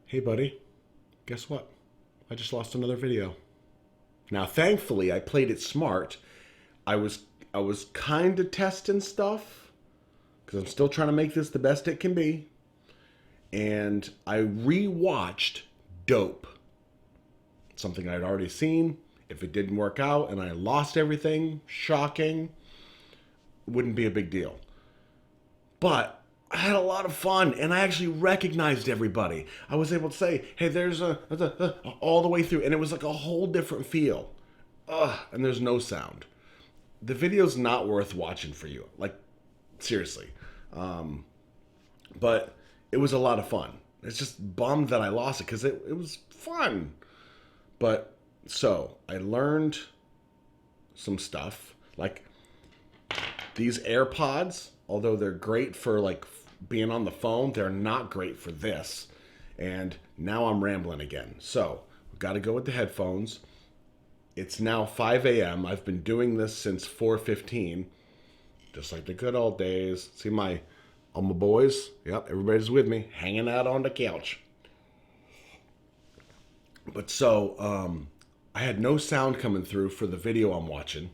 Hey buddy, guess what? I just lost another video. Now thankfully I played it smart. I was I was kind of testing stuff because I'm still trying to make this the best it can be. And I rewatched Dope. Something I'd already seen. If it didn't work out and I lost everything, shocking, wouldn't be a big deal. But I had a lot of fun and I actually recognized everybody. I was able to say, hey, there's all the way through. And it was like a whole different feel. And there's no sound. The video's not worth watching for you. Like, seriously. But it was a lot of fun. It's just bummed that I lost it because it was fun. But so I learned some stuff. Like these AirPods, although they're great for like being on the phone, they're not great for this. And now I'm rambling again. So we've got to go with the headphones. It's now 5 a.m. I've been doing this since 4:15, just like the good old days. See all my boys? Yep, everybody's with me, hanging out on the couch. But so, I had no sound coming through for the video I'm watching.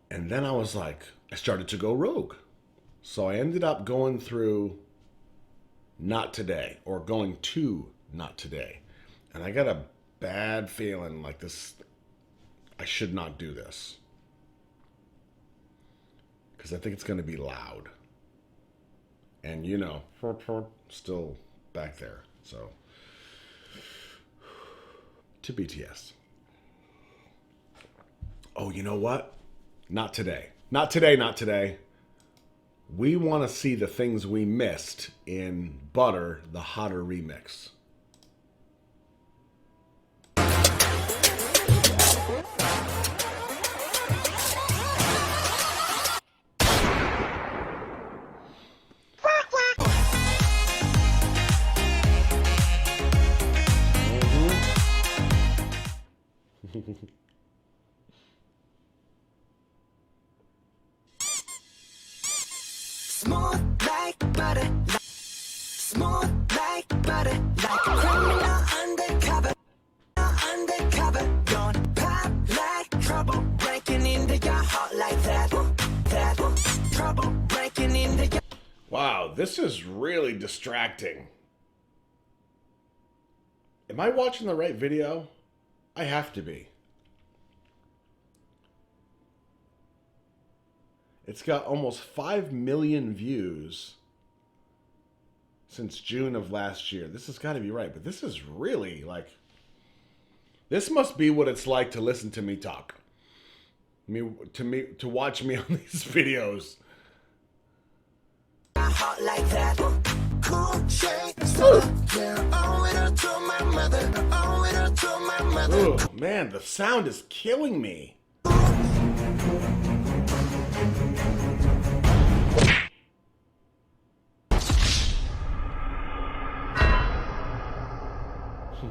And then I was like, I started to go rogue. So I ended up going through Not Today, or going to Not Today. And I got a bad feeling like this, I should not do this. Because I think it's going to be loud. And you know, still back there. So, to BTS. Oh, you know what? Not today. Not today, not today. We want to see the things we missed in Butter, the Hotter remix. Smooth like butter, smooth like butter, like a criminal undercover, undercover. Don't pop like trouble breaking into your heart like that, trouble breaking into your. Wow, this is really distracting. Am I watching the right video? I have to be. It's got almost 5 million views since June of last year. This has got to be right, but this is really like, this must be what it's like to listen to me talk. To watch me on these videos. Heart like that, cool shade, yeah, owe it to my mother, owe it to my mother. Oh man, the sound is killing me.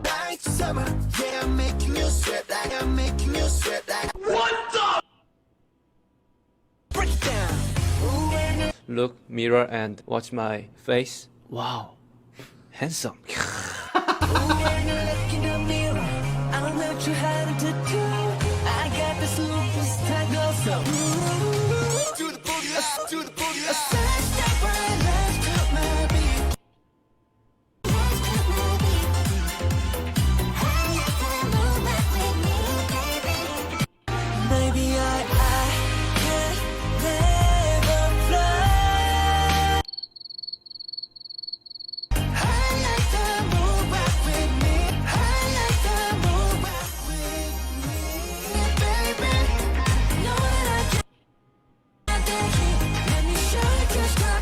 Like summer, yeah, I'm making you sweat like I'm making you sweat like. What the? Break it down. Look mirror and watch my face. Wow, handsome. When you look in the mirror, I don't know what you had to do. I got the superstar glow, so do the boogie, do the boogie. A side step right, let's put my beat. Baby, I can never fly. I like to move back with me. I like to move back with me, baby. Know that I got the heat. Let me show you 'cause know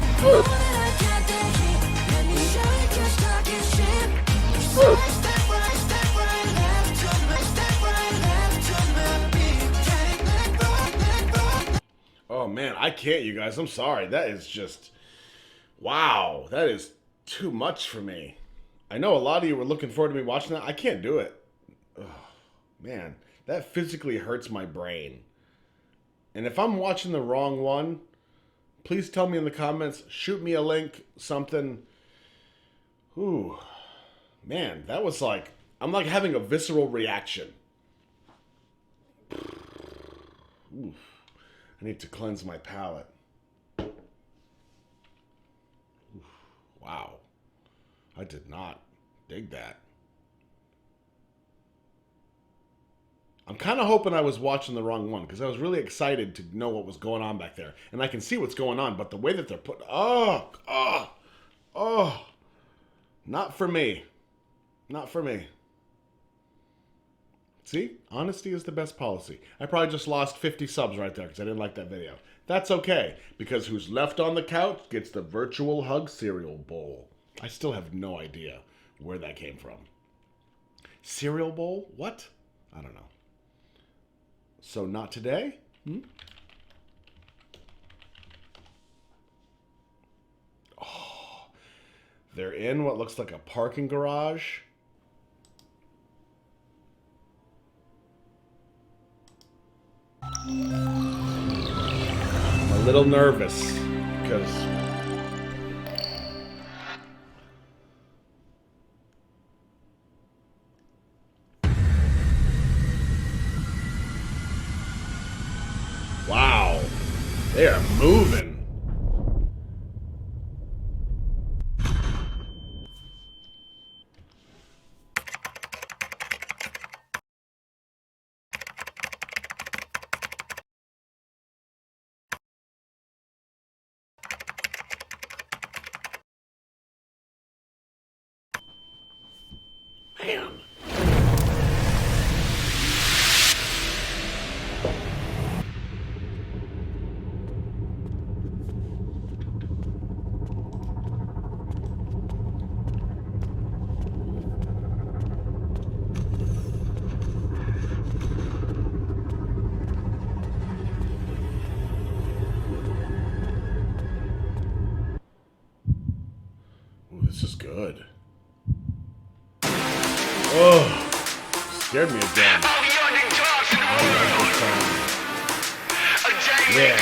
that I got the heat. Let me show you 'cause talking shit. Step right, left to me. Step right, left to me. Beat. Can't let go, let go. Oh man, I can't, you guys. I'm sorry. That is just, wow. That is too much for me. I know a lot of you were looking forward to me watching that. I can't do it. Oh, man, that physically hurts my brain. And if I'm watching the wrong one, please tell me in the comments. Shoot me a link, something. Ooh, man, that was like, I'm like having a visceral reaction. Ooh, I need to cleanse my palate. Ooh, wow, I did not dig that. I'm kind of hoping I was watching the wrong one because I was really excited to know what was going on back there. And I can see what's going on, but the way that they're put, oh, not for me. Not for me. See? Honesty is the best policy. I probably just lost 50 subs right there because I didn't like that video. That's okay, because who's left on the couch gets the virtual hug cereal bowl. I still have no idea where that came from. Cereal bowl? What? I don't know. So not today? Oh, they're in what looks like a parking garage. I'm a little nervous because wow, they are moving. Man. Ooh, this is good. Oh, scared me again. Yeah.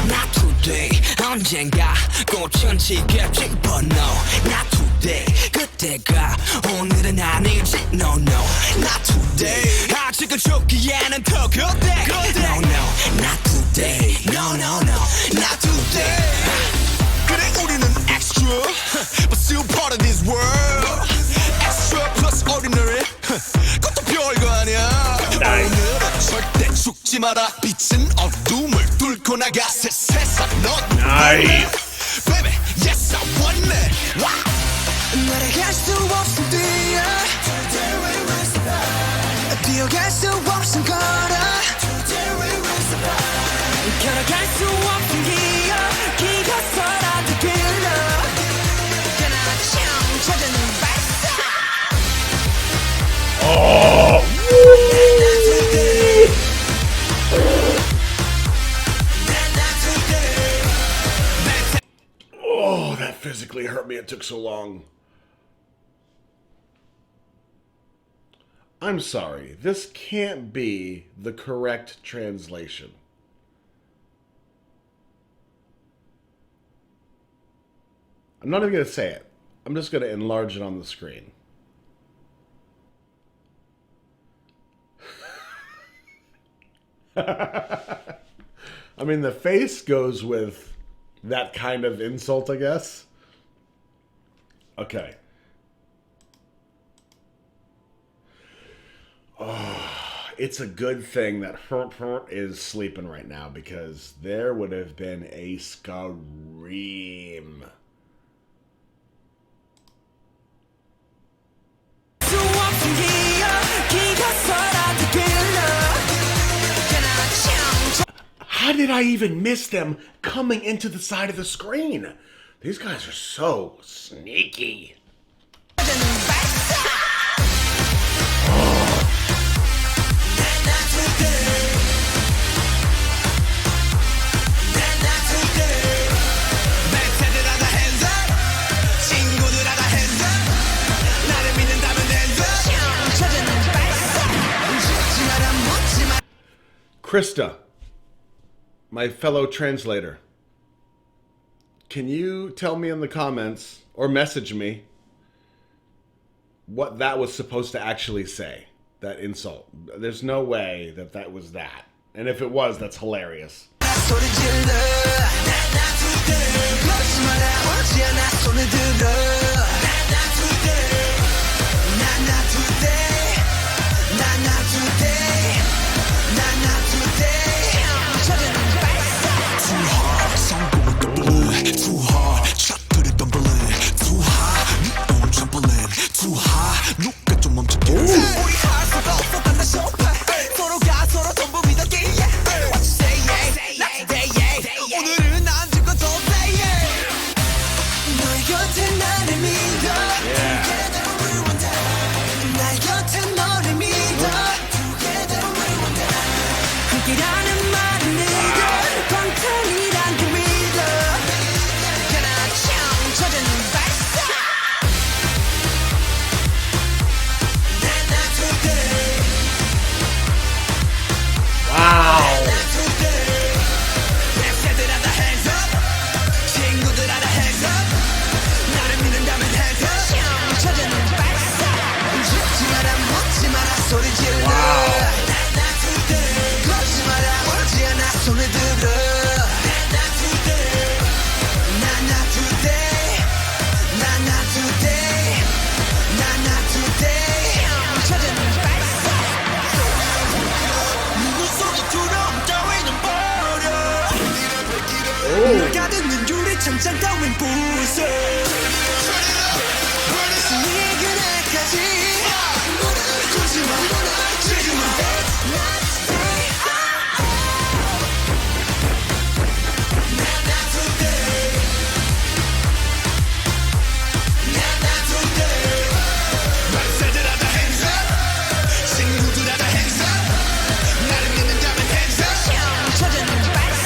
Not today. 언젠가 꽃은 지겠지, but no, not today. 그때가 오늘은 아니지, no, no, not today. 아직은 좋기에는 더 그때. No, no, not today. No, no, no, not today. 그래 우리는 extra, but still part of this world. Extra plus ordinary. 그것도 별거 아니야. 오늘은 절대 죽지 마라. 빛은 어둠을 뚫고 나가 새 세상 넌. Nice. Baby, yes I want it. Wow. 날아갈 수 없음 뛰어. Today we will survive. 뛰어갈 수 없음 걸어. Today we will survive. 걸어갈 수 없음 기어. 기어서라도 길러. 그나참 찾은 발사. Oh. Oh, that physically hurt me. It took so long. I'm sorry. This can't be the correct translation. I'm not even going to say it. I'm just going to enlarge it on the screen. I mean, the face goes with that kind of insult, I guess. Okay. Oh, it's a good thing that Hurt is sleeping right now because there would have been a scream. How did I even miss them coming into the side of the screen? These guys are so sneaky. Krista, my fellow translator, can you tell me in the comments or message me what that was supposed to actually say? That insult. There's no way that that was that. And if it was, that's hilarious. 소리 질러 그러지 마라 오지 않아 손을 들어 not today 찾아낸 발사 Too hard 성공은 덤블링 Too hard 샷들이 덤블링 Too high 네 own trampoline Too high 누가 좀 멈춰게 우리 할 수가 없어 단다 쇼파 서로가 서로 전부 믿었기에 What you say yeah not today yeah 오늘은 안 죽어도 say yeah 너의 곁에 나를 믿어 Together we want that 나의 곁에 너를 믿어 Together we want that 함께라는 말은 믿어 광탄이란 그 믿어 가나 참 찾아낸 발사 Not today Wow. 랩새들하다 hands up 친구들하다 hands up 나를 믿는다면 hands up 찾아낸 발사 죽지 마라 묻지 마라 소리 질러 그러지 마라 오지 않아 손을 들어 Not today not today 찾아낸 발사 누구 소리처럼 따위는 버려 내가 듣는 유리창장 따윈 부숴 승리의 그날까지 무릎을 꿇지 마 지금은 Not today Not today 말세들하다 hands up 친구들하다 hands up 나를 믿는다면 hands up 찾아낸 발사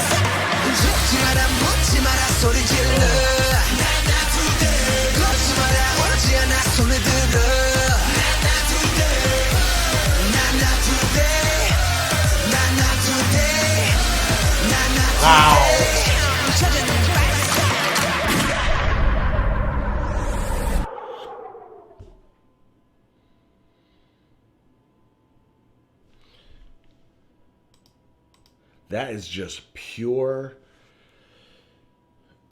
죽지 마라 묻지 마라 소리 질러 Not today 그러지 마라 오지 않아 손을 들어 Not today Not today Not today Wow. 찾아낸 발사 That is just pure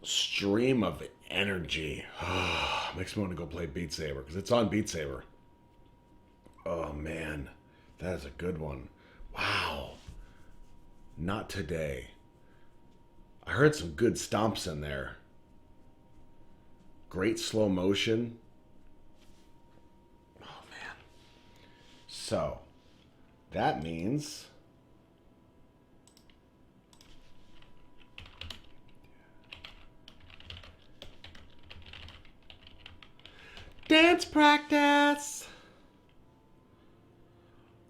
stream of energy. Makes me want to go play Beat Saber because it's on Beat Saber. Oh man, that is a good one. Wow. Not today. I heard some good stomps in there. Great slow motion. Oh man. So, that means dance practice.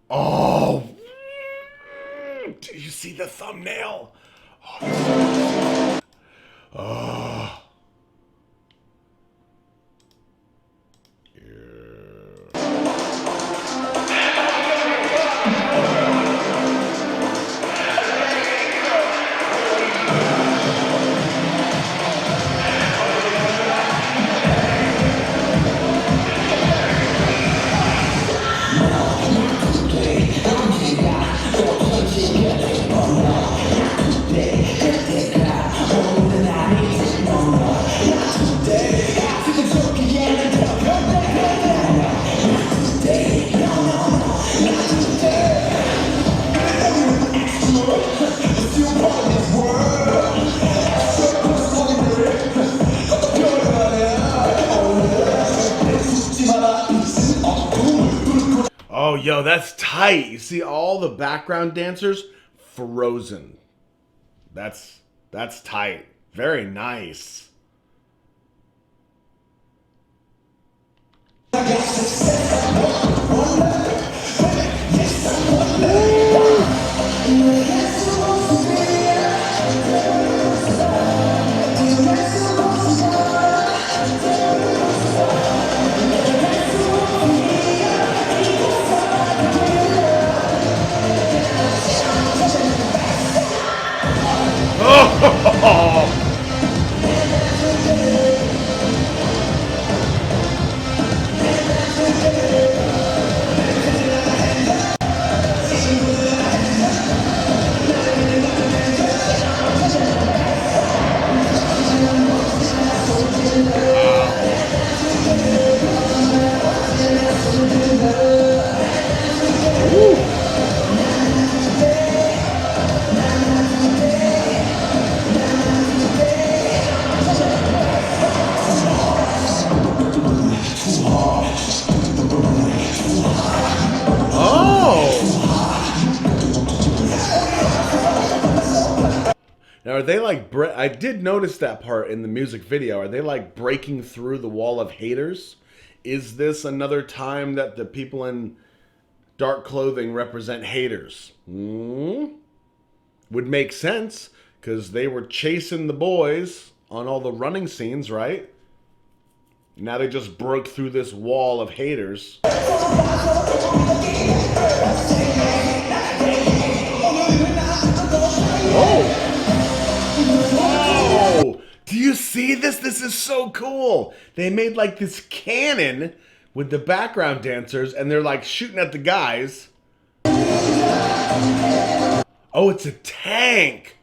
Oh, do you see the thumbnail? Oh. Oh, yo, that's tight. You see all the background dancers frozen. That's tight. Very nice. Now, are they like... I did notice that part in the music video. Are they like breaking through the wall of haters? Is this another time that the people in dark clothing represent haters? Would make sense, because they were chasing the boys on all the running scenes, right? Now they just broke through this wall of haters. Oh! Whoa! Do you see this? This is so cool. They made like this cannon with the background dancers, and they're like shooting at the guys. Oh, it's a tank.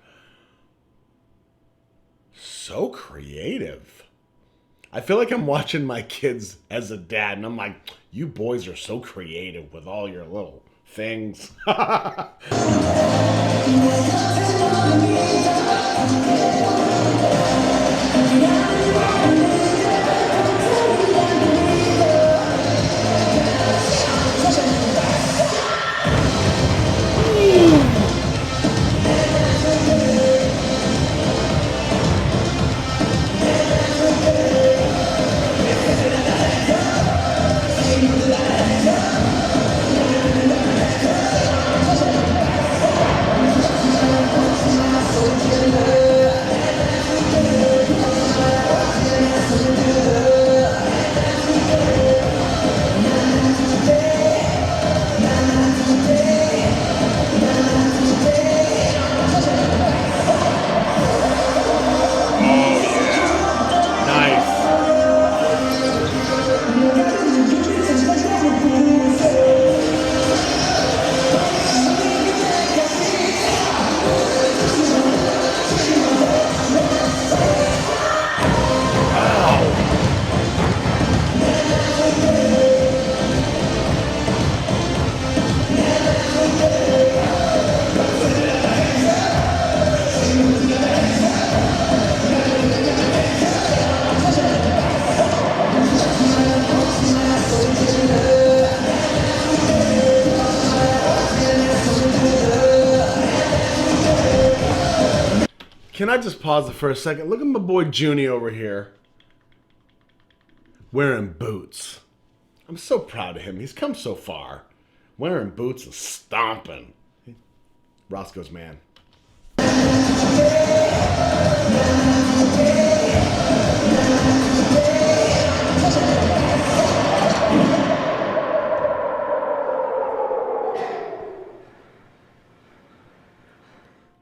So creative. I feel like I'm watching my kids as a dad, and I'm like, you boys are so creative with all your little things. Can I just pause it for a second? Look at my boy Junie over here. Wearing boots. I'm so proud of him. He's come so far. Wearing boots and stomping. Roscoe's man.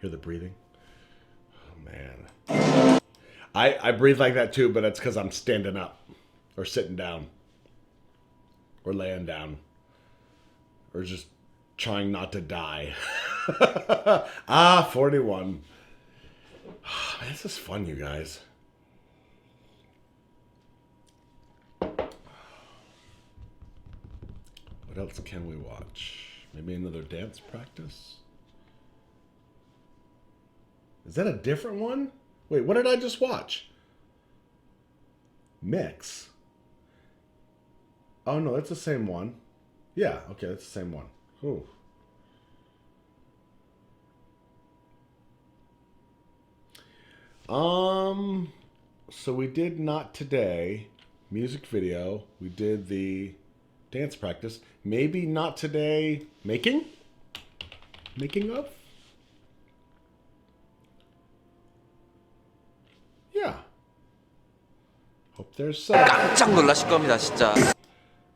Hear the breathing? Man, I breathe like that too, but it's because I'm standing up or sitting down or laying down or just trying not to die. 41. Oh, man, this is fun, you guys. What else can we watch? Maybe another dance practice? Is that a different one? Wait, what did I just watch? Mix. Oh, no, that's the same one. Yeah, okay, that's the same one. Ooh. So we did Not Today, music video. We did the dance practice. Maybe Not Today, making? Making of? Yeah. Hope there's subs. 깜짝 놀라실 겁니다, 진짜.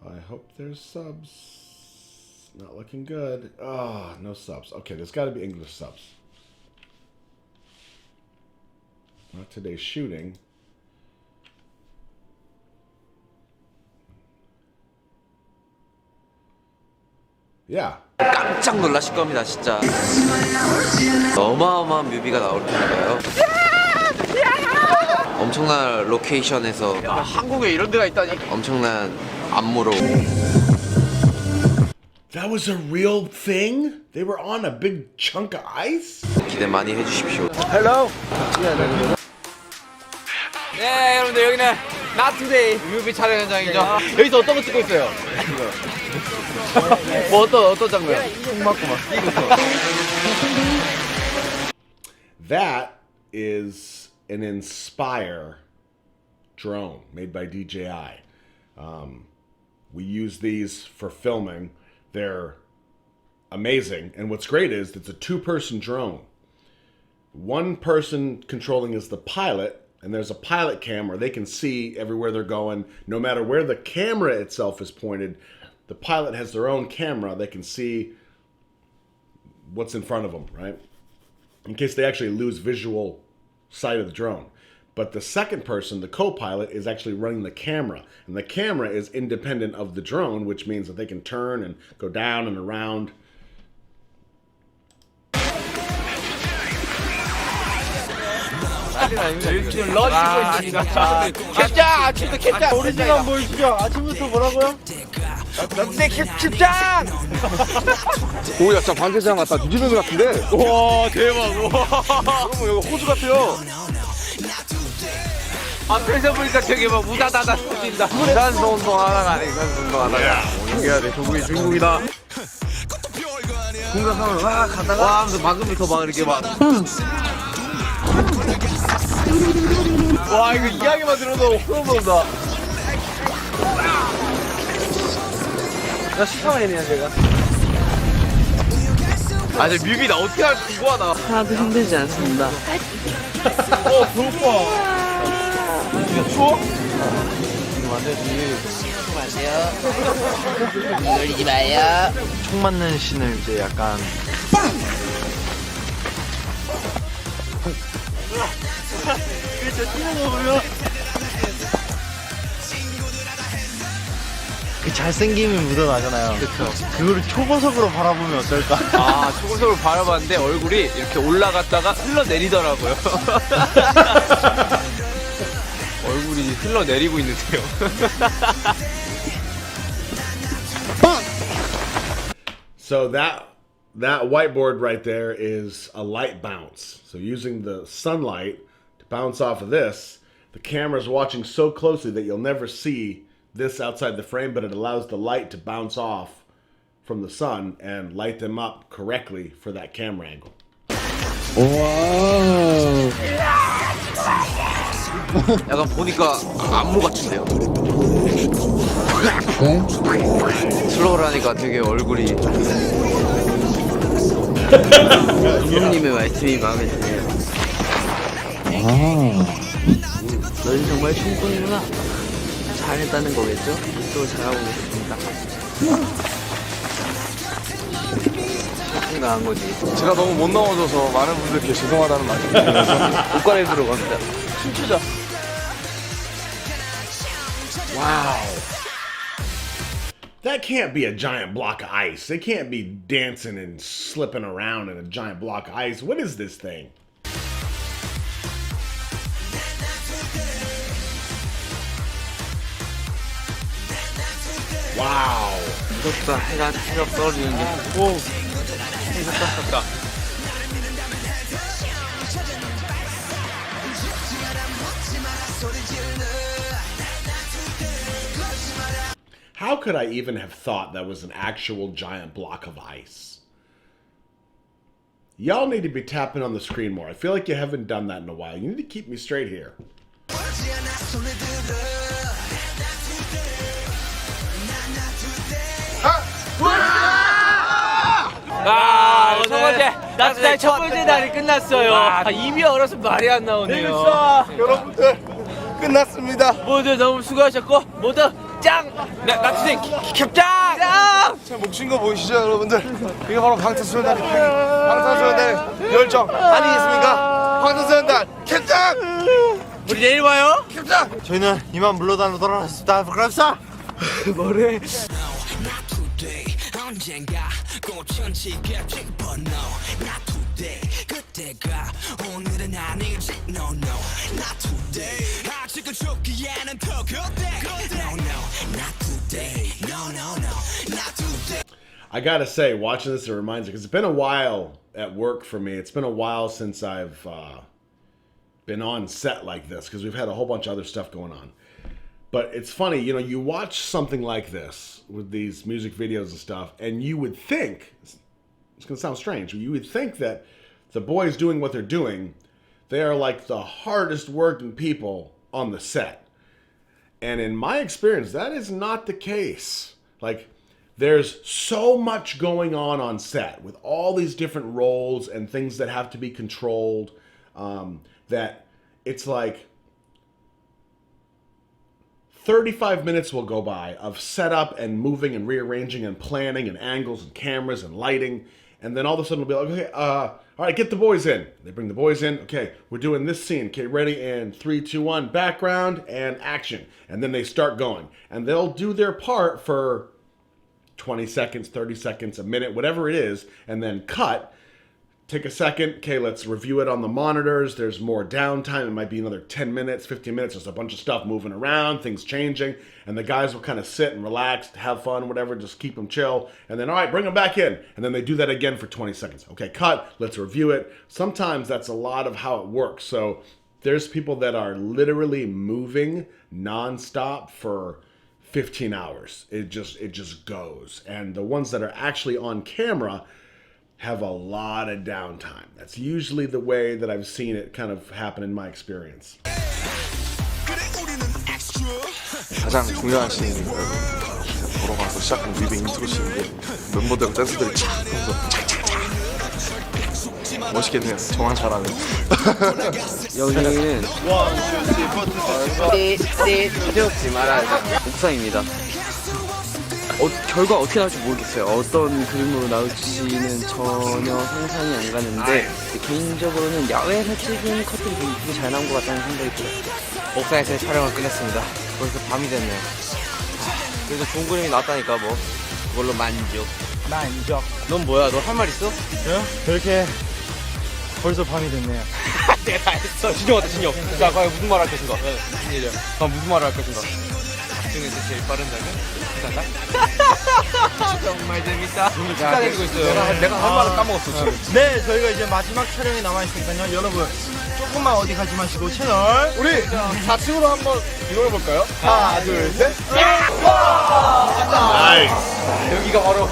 I hope there's subs. Not looking good. Ah, oh, no subs. Okay, there's got to be English subs. Not Today's shooting. Yeah. 깜짝 놀라실 겁니다, 진짜. 어마어마한 뮤비가 나올 테니까요. 엄청난 로케이션에서 한국에 이런 데가 있다니. 엄청난 안무로. That was a real thing? They were on a big chunk of ice? 기대 많이 해주십시오. Hello. 네, 여러분들 여기는 Not Today 뮤비 촬영 현장이죠. 여기서 어떤 거 찍고 있어요? 뭐 어떤 장면? 총 맞고 막 뛰고 있어. That is an Inspire drone made by DJI. We use these for filming. They're amazing. And what's great is it's a two-person drone. One person controlling is the pilot, and there's a pilot camera. They can see everywhere they're going. No matter where the camera itself is pointed, the pilot has their own camera. They can see what's in front of them, right? In case they actually lose visual sight of the drone. But the second person, the co-pilot, is actually running the camera. And the camera is independent of the drone, which means that they can turn and go down and around. 지금 런 찍고 있으니까 캡장! 아침부터 캡장! 오리지널 보여주죠. 아침부터 뭐라고요? 내 캡장! 오, 약간 방패장 같다. 뉴질랜드 같은데? 와 대박 와. 그러면 여기 호주 같아요. 앞에서 보니까 되게 막 우다다다 터진다. 산소 운동하다가 아니 산소 운동하다가 해야 돼. 조국이 주인공이다. 공격하면 와 가다가 와 하면서 막으면서 막 이렇게 막. 와 이거 이야기만 들어도 소름 돋는다. 나 슈퍼맨이야 제가. 아 근데 뮤비 나 어떻게 할지 궁금하다. 하나도 힘들지 않습니다. 배고파. 추워? 놀리지 마요. 총 맞는 씬을 이제 약간 그 잘생김이 묻어나잖아요. 그쵸. 그거를 초고속으로 바라보면 어떨까? 아 초고속으로 바라봤는데 얼굴이 이렇게 올라갔다가 흘러내리더라고요. 얼굴이 흘러내리고 있는데요. So that whiteboard right there is a light bounce. So using the sunlight to bounce off of this, the camera's watching so closely that you'll never see this outside the frame, but it allows the light to bounce off from the sun and light them up correctly for that camera angle. 약간 보니까 안무 같은데요. 슬로우를 하니까 되게 얼굴이. 감독님의 말씀이 마음에 드네요. 너는 정말 춤꾼이구나. 잘했다는 거겠죠? 또 잘하고 계십니다. 생각한 거지. 제가 너무 못 넣어줘서 많은 분들께 죄송하다는 말씀 드리면서 옷 갈아입으러 갑니다. 춤추자. Wow. That can't be a giant block of ice. They can't be dancing and slipping around in a giant block of ice. What is this thing? Wow. 무섭다. 해가 떨어지는데. 오. 좋다. How could I even have thought that was an actual giant block of ice? Y'all need to be tapping on the screen more. I feel like you haven't done that in a while. You need to keep me straight here. 아, 첫 번째 납치자의 첫 번째 날이 끝났어요. 아, 입이 얼어서 말이 안 나오네요. 여러분들 끝났습니다. 모두 너무 수고하셨고 모두 짱! 납치생 캡짱! 짱! 제 몫인 거 보이시죠 여러분들? 이게 바로 방탄소년단의 방탄소년단의 열정 아니겠습니까? 방탄소년단 캡장! 우리 내일 봐요. 캡장! 저희는 이만 물러다니러 돌아왔습니다. 그럽시다. 뭐래? 언젠가 꽃천지겠지 but no not today 그때가 오늘은 아니지 no no not today 아직은 죽기에는 더 그때 no no not today no no no not today I gotta say, watching this, it reminds me, because it's been a while at work for me. It's been a while since I've been on set like this, because we've had a whole bunch of other stuff going on. But it's funny, you know, you watch something like this with these music videos and stuff, and you would think, it's going to sound strange, but you would think that the boys doing what they're doing, they are like the hardest working people on the set. And in my experience, that is not the case. Like, there's so much going on set with all these different roles and things that have to be controlled, that it's like 35 minutes will go by of setup and moving and rearranging and planning and angles and cameras and lighting. And then all of a sudden we'll be like, okay, all right, get the boys in. They bring the boys in. Okay, we're doing this scene. Okay, ready? And 3, 2, 1, background and action. And then they start going. And they'll do their part for 20 seconds, 30 seconds, a minute, whatever it is, and then cut. Take a second. Okay, let's review it on the monitors. There's more downtime. It might be another 10 minutes, 15 minutes. There's a bunch of stuff moving around, things changing. And the guys will kind of sit and relax, have fun, whatever, just keep them chill. And then, all right, bring them back in. And then they do that again for 20 seconds. Okay, cut. Let's review it. Sometimes that's a lot of how it works. So there's people that are literally moving nonstop for 15 hours. It just goes. And the ones that are actually on camera have a lot of downtime. That's usually the way that I've seen it kind of happen in my experience. 가장 중요한 씬이니까 보러 가서 시작하는 뮤비 인트로 씬인데 멤버들 댄서들이 착 하면서 착착착 멋있겠네요. 정말 잘하네. 여기는 두렵지 말아야 옥상입니다. 결과 어떻게 나올지 모르겠어요. 어떤 그림으로 나올지는 전혀 상상이 안 가는데 개인적으로는 야외에서 찍은 컷들이 되게 이쁘게 잘 나온 것 같다는 생각이 들어요. 옥상에서의 촬영을 끝냈습니다. 벌써 밤이 됐네요. 그래도 좋은 그림이 나왔다니까 뭐 그걸로 만족. 넌 뭐야? 너 할 말 있어? 그렇게 벌써 밤이 됐네요. 내가 다 했어. 진영 어때, 진영? 자, 과연 무슨 말 할 것인가? 무슨 얘기야? 난 무슨 말을 할 것인가? 중에서 제일 빠른 자는? 정말 재밌다. 축하해주고 있어요. 내가 할 말을 까먹었어, 지금. 네, 저희가 이제 마지막 촬영이 남아있으니까요. 여러분, 조금만 어디 가지 마시고 채널 우리 4층으로 한번 이동해볼까요? 하나 둘 셋. 나이스. 여기가 바로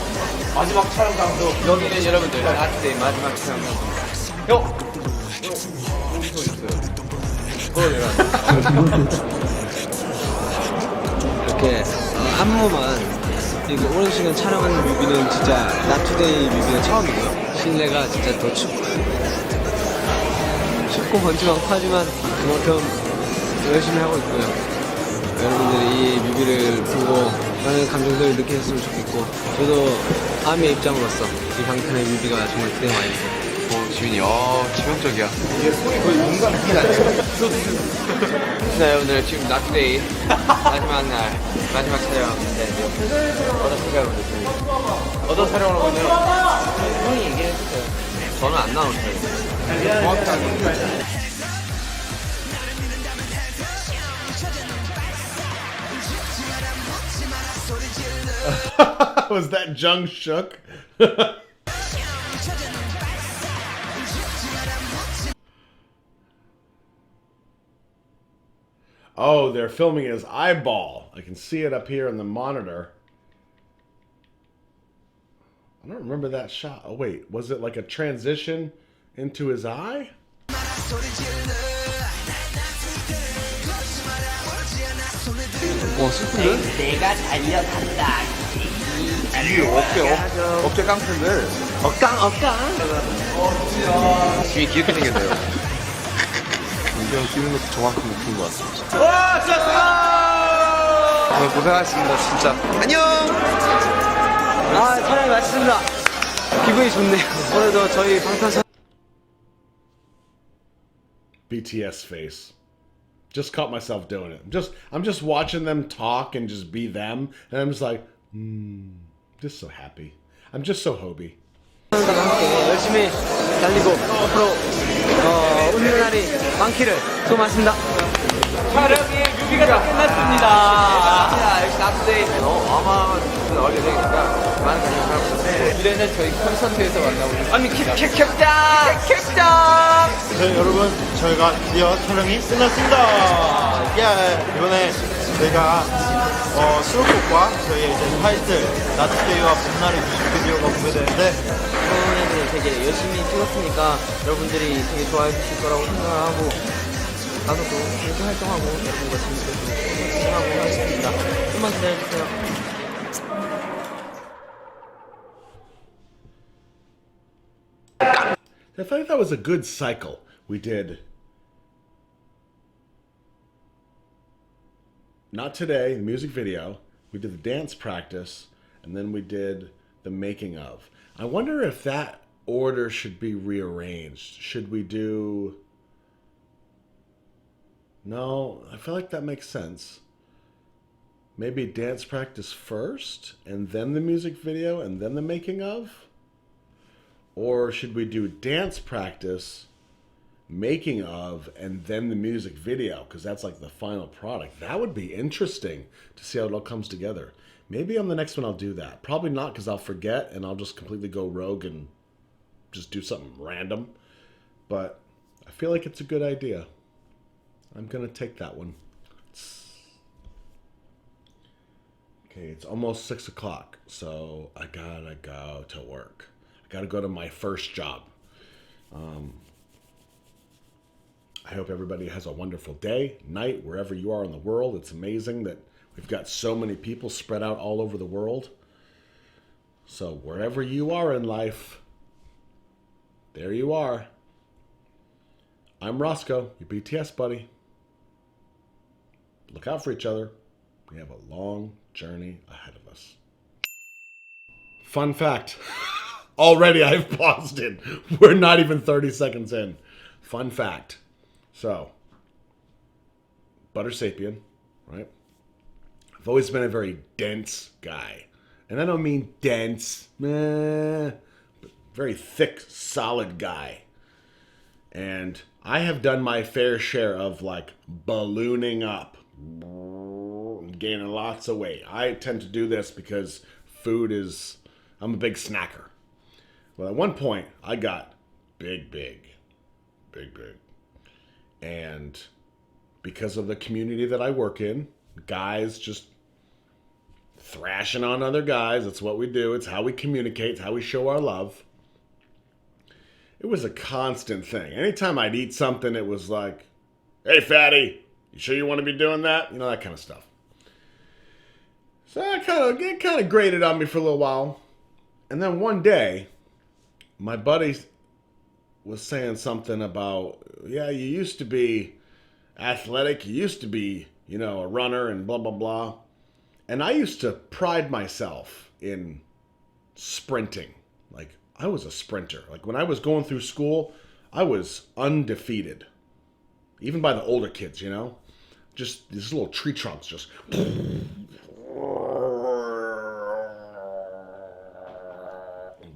마지막 촬영 장소. 여기는 여러분들, 라떼 마지막 촬영 장소입니다. 형! 이렇게 한 번만 이거 오랜 시간 촬영하는 뮤비는 진짜 나투데이 뮤비는 처음이고요. 실내가 진짜 더 춥고 먼지 많고 하지만 그만큼 열심히 하고 있고요. 여러분들이 이 뮤비를 보고 많은 감정들을 느끼셨으면 좋겠고 저도 아미의 입장으로서 이 강탄의 뮤비가 정말 기대가 많이 돼요. 지민이 치명적이야. 자, 여러분들 지금 나투데이 마지막 날 마지막 촬영인데 어떤 촬영을 하고 있어요? 어떤 촬영을 하고 있나요? 형이 얘기해주세요. 저는 안 나오는 촬영. 정확히 안 Was that Jung Shook? Oh, they're filming his eyeball. I can see it up here on the monitor. I don't remember that shot. Oh, wait. Was it like a transition into his eye? 슬픈데? 내가 달려간다. 어깨 깡패인데. 지금 귀엽게 생겼네요. 인경 뛰는 것도 저만큼 높은 것 같습니다. 오늘 고생하셨습니다, 진짜. 안녕! 촬영이 마쳤습니다. 기분이 좋네요. 오늘도 저희 방탄소 BTS face. Just caught myself doing it. I'm just watching them talk and just be them, and I'm just like, just so happy. I'm just so Hobie. 함께 열심히 달리고 앞으로 웃는 날이 많기를 소망했습니다. 촬영이 뮤비가 다 끝났습니다. 역시 나투데이 아마 나오게 되니까 많은 관심 바라보겠습니다. 미래는 저희 콘서트에서 만나보겠습니다. 아니 캡장! 네, 여러분, 저희가 드디어 촬영이 끝났습니다. 예, 이번에 저희가 수록곡과 저희의 이제 타이틀 나투데이와 봄날의 뮤직비디오가 공개되는데 이번에도 되게 열심히 찍었으니까 여러분들이 되게 좋아해 주실 거라고 생각을 하고 가서도 재밌게 활동하고 여러분과 재밌게 진행하고 하겠습니다. 좀만 기다려주세요. I think that was a good cycle. We did Not Today, the music video. We did the dance practice, and then we did the making of. I wonder if that order should be rearranged. Should we do... No, I feel like that makes sense. Maybe dance practice first, and then the music video, and then the making of? Or should we do dance practice, making of, and then the music video? Because that's like the final product. That would be interesting to see how it all comes together. Maybe on the next one I'll do that. Probably not, because I'll forget and I'll just completely go rogue and just do something random. But I feel like it's a good idea. I'm going to take that one. Okay, it's almost 6 o'clock, so I gotta go to work. I gotta go to my first job. I hope everybody has a wonderful day, night, wherever you are in the world. It's amazing that we've got so many people spread out all over the world. So wherever you are in life, there you are. I'm Roscoe, your BTS buddy. Look out for each other. We have a long journey ahead of us. Fun fact. Already I've paused it. We're not even 30 seconds in. Fun fact. So, Butter Sapien, right? I've always been a very dense guy. And I don't mean dense, but very thick, solid guy. And I have done my fair share of like ballooning up, gaining lots of weight. I tend to do this because I'm a big snacker. Well, at one point, I got big. And because of the community that I work in, guys just thrashing on other guys. That's what we do. It's how we communicate. It's how we show our love. It was a constant thing. Anytime I'd eat something, it was like, hey, fatty, you sure you want to be doing that? You know, that kind of stuff. So it kind of grated on me for a little while. And then one day, my buddy was saying something about, yeah, you used to be athletic. You used to be, a runner and blah, blah, blah. And I used to pride myself in sprinting. Like, I was a sprinter. Like, when I was going through school, I was undefeated. Even by the older kids, Just these little tree trunks just...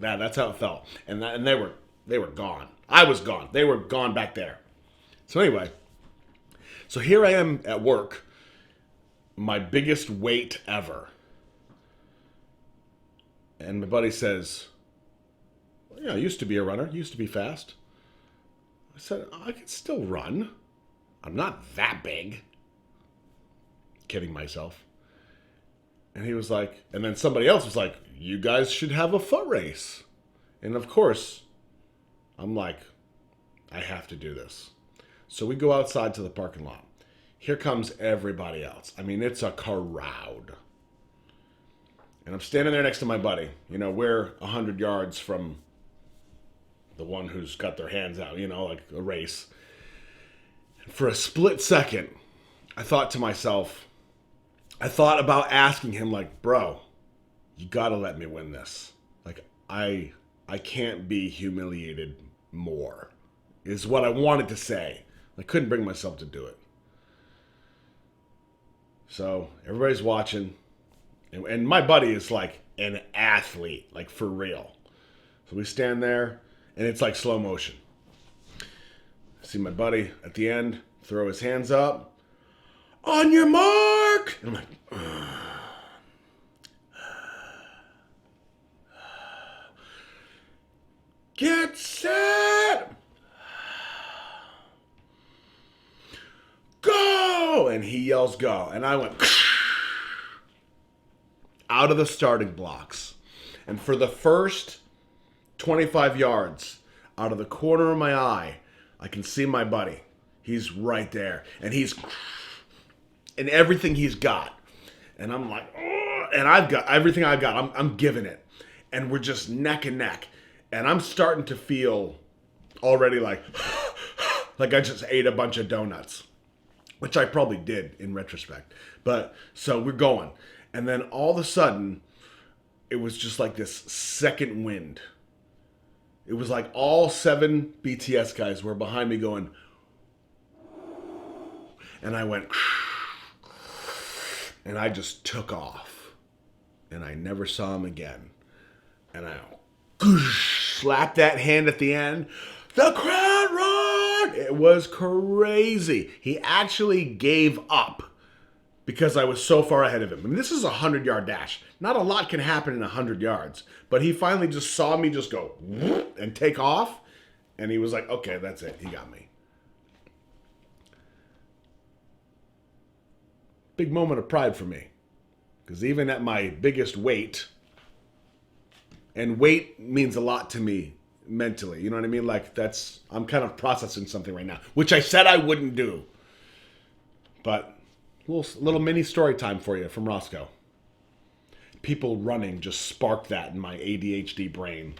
That's how it felt. And they were gone. I was gone. They were gone back there. So anyway, so here I am at work, my biggest weight ever. And my buddy says, I used to be a runner, used to be fast. I said, I can still run. I'm not that big. Kidding myself. And he was like, and then somebody else was like, you guys should have a foot race. And of course, I'm like, I have to do this. So we go outside to the parking lot. Here comes everybody else. I mean, it's a crowd. And I'm standing there next to my buddy. We're 100 yards from the one who's got their hands out, like a race. And for a split second, I thought to myself, I thought about asking him, like, bro, you gotta let me win this. Like, I can't be humiliated more, is what I wanted to say. I couldn't bring myself to do it. So everybody's watching. And my buddy is like an athlete, like for real. So we stand there, and it's like slow motion. I see my buddy at the end throw his hands up. On your mark! And I'm like, get set! Go! And he yells go. And I went out of the starting blocks. And for the first 25 yards out of the corner of my eye, I can see my buddy. He's right there. And he's and everything he's got. And I'm like, "Ugh," and I've got everything I've got. I'm giving it. And we're just neck and neck. And I'm starting to feel already like I just ate a bunch of donuts, which I probably did in retrospect. But so we're going. And then all of a sudden, it was just like this second wind. It was like all 7 BTS guys were behind me going, and I went, and I just took off. And I never saw him again. And I slapped that hand at the end. The crowd roared! It was crazy. He actually gave up because I was so far ahead of him. I mean, this is a 100-yard dash. Not a lot can happen in 100 yards. But he finally just saw me just go and take off. And he was like, okay, that's it. He got me. Big moment of pride for me. Because even at my biggest weight, and weight means a lot to me mentally. You know what I mean? Like I'm kind of processing something right now, which I said I wouldn't do. But little mini story time for you from Roscoe. People running just sparked that in my ADHD brain.